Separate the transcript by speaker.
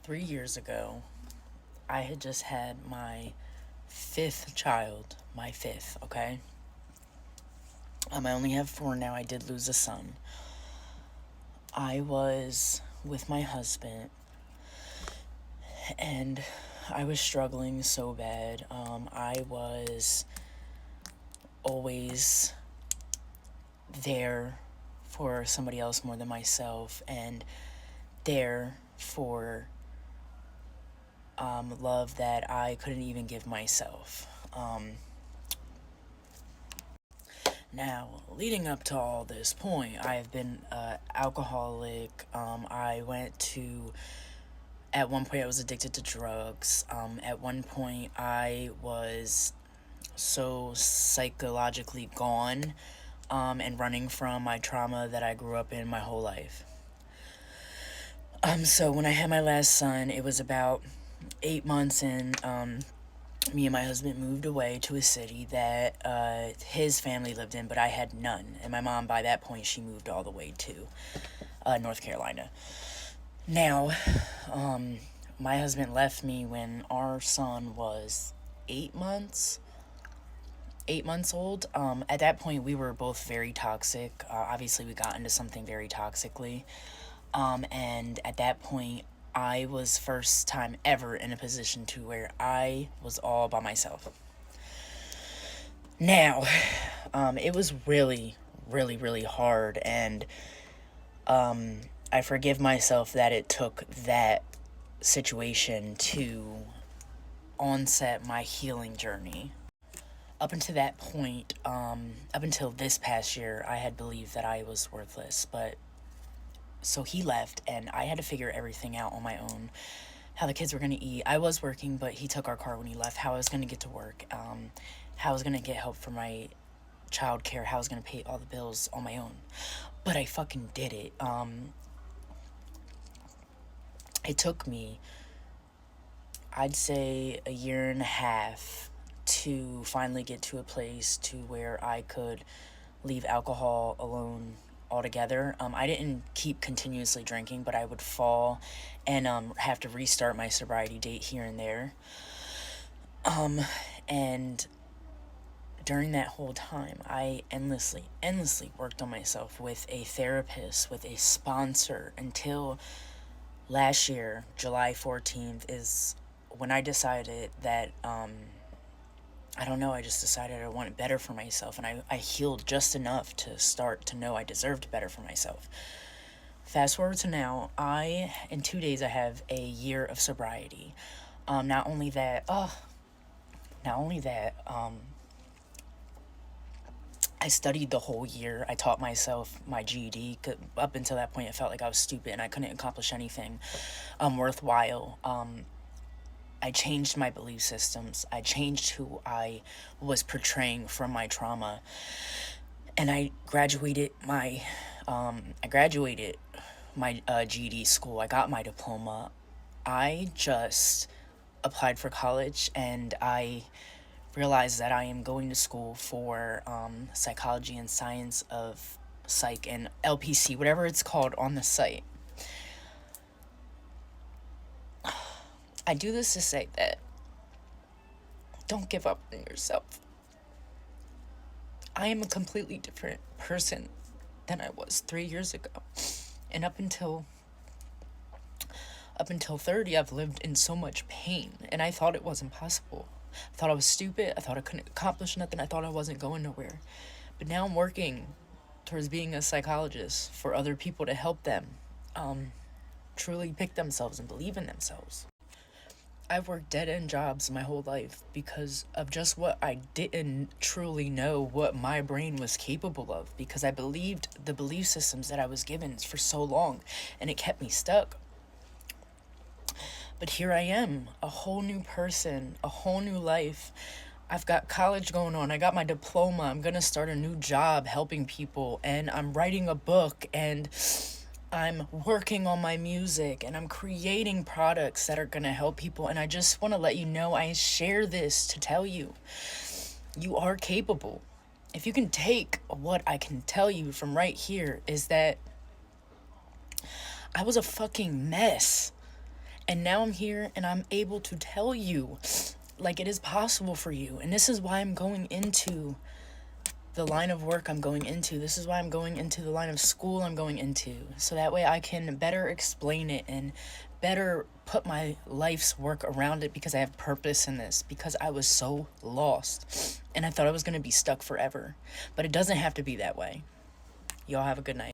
Speaker 1: 3 years ago, I had just had my fifth child. My fifth, okay? I only have four now. I did lose a son. I was with my husband, and I was struggling so bad. I was always there for somebody else more than myself, and there for love that I couldn't even give myself. Now, leading up to all this point, I have been alcoholic. At one point, I was addicted to drugs. At one point, I was so psychologically gone and running from my trauma that I grew up in my whole life. So when I had my last son, it was about 8 months in. Me and my husband moved away to a city that his family lived in, but I had none. And my mom, by that point, she moved all the way to North Carolina. Now, my husband left me when our son was 8 months. 8 months old. At that point, we were both very toxic. Obviously, we got into something very toxically. And at that point, I was first time ever in a position to where I was all by myself. Now, it was really, really, really hard, and I forgive myself that it took that situation to onset my healing journey. Up until that point, up until this past year, I had believed that I was worthless, but so he left, and I had to figure everything out on my own. How the kids were going to eat. I was working, but he took our car when he left. How I was going to get to work. How I was going to get help for my childcare. How I was going to pay all the bills on my own. But I fucking did it. It took me, I'd say, a year and a half to finally get to a place to where I could leave alcohol alone altogether. I didn't keep continuously drinking, but I would fall and have to restart my sobriety date here and there. And during that whole time, I endlessly worked on myself with a therapist, with a sponsor, until last year, July 14th, is when I decided that I don't know, I just decided I wanted better for myself, and I healed just enough to start to know I deserved better for myself. Fast forward to now, in 2 days, I have a year of sobriety. Not only that, I studied the whole year. I taught myself my GED. Up until that point, it felt like I was stupid and I couldn't accomplish anything worthwhile. I changed my belief systems. I changed who I was portraying from my trauma, and I graduated my GED school. I got my diploma. I just applied for college, and I realized that I am going to school for psychology and science of psych and LPC, whatever it's called on the site. I do this to say that don't give up on yourself. I am a completely different person than I was 3 years ago. And up until 30, I've lived in so much pain, and I thought it wasn't possible. I thought I was stupid. I thought I couldn't accomplish nothing. I thought I wasn't going nowhere. But now I'm working towards being a psychologist for other people to help them truly pick themselves and believe in themselves. I've worked dead-end jobs my whole life because of just what I didn't truly know what my brain was capable of, because I believed the belief systems that I was given for so long, and it kept me stuck. But here I am, a whole new person, a whole new life. I've got college going on. I got my diploma. I'm going to start a new job helping people, and I'm writing a book, and I'm working on my music, and I'm creating products that are going to help people. And I just want to let you know, I share this to tell you, you are capable. If you can take what I can tell you from right here, is that I was a fucking mess. And now I'm here and I'm able to tell you, like, it is possible for you. And this is why I'm going into the line of work I'm going into. This is why I'm going into the line of school I'm going into. So that way I can better explain it and better put my life's work around it, because I have purpose in this, because I was so lost and I thought I was going to be stuck forever. But it doesn't have to be that way. Y'all have a good night.